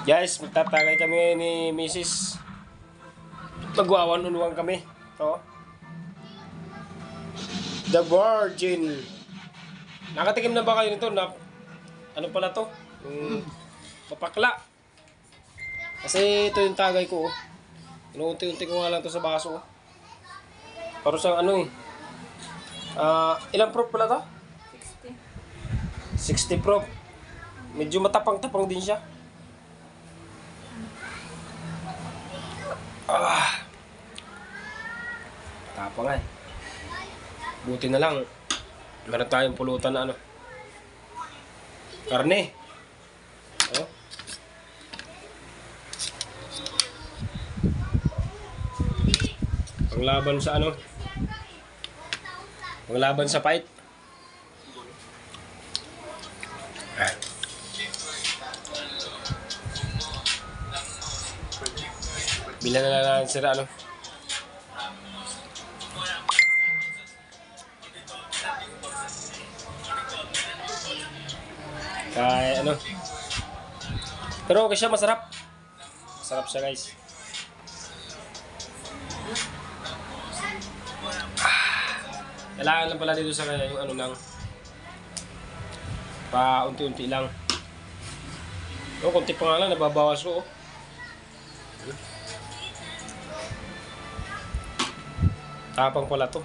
Guys, magtatagay kami ngayon ni Mrs. Magwawan-unwang kami. Ito. The Virgin. Nakatikim na ba kayo nito? Ano pala to? Mapakla. Kasi ito yung tagay ko. Inuunti-unti ko nga lang to sa baso. Para siyang ano eh. Ilang proof pala to? 60 proof. Medyo matapang-tapang din siya. Tapang nga eh. Buti na lang. Meron tayong pulutan na ano. Karne. Oh. Panglaban sa ano. Panglaban sa fight. Bilan na lang sila ano. Kaya ano. Pero okay siya, masarap. Masarap siya guys. Kailangan lang pala dito sa kanya yung ano lang. Pa-unti-unti lang. O, konti pa nga lang, nababawas ko. Tapang pala to.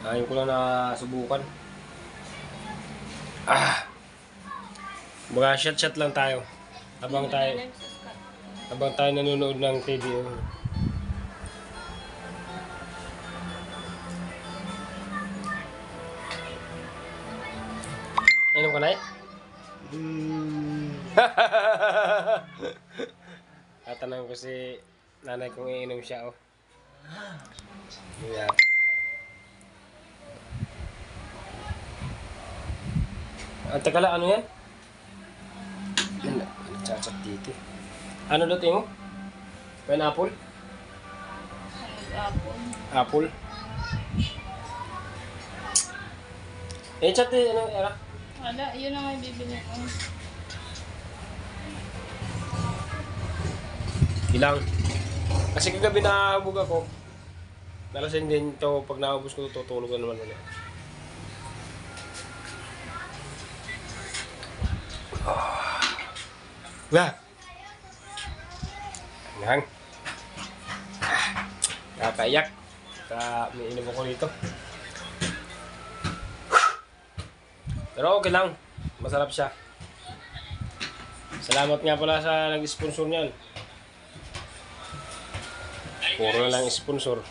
Ayaw ko lang na subukan. Mga shot-shot lang tayo. Habang tayo nanonood ng TV. Inom ka na eh? Tatanong ko si nanay kung iinom siya, oh. Yeah. Teka lang, ano yan? Nagchat-chat dito. Ano luto mo? Pineapple? Apple? Chat eh, ano, era? Wala, yun ang may bibili ko. Ilang? Kasi kagabi nahabog ako. Nalasing din ito, pag naubos ko, tutulugan naman ulit. Wah! Hanggang. Kakaiyak. May inom ako dito. Pero okay lang. Masarap siya. Salamat nga pala sa nag-sponsor niyan. Puro na lang sponsor.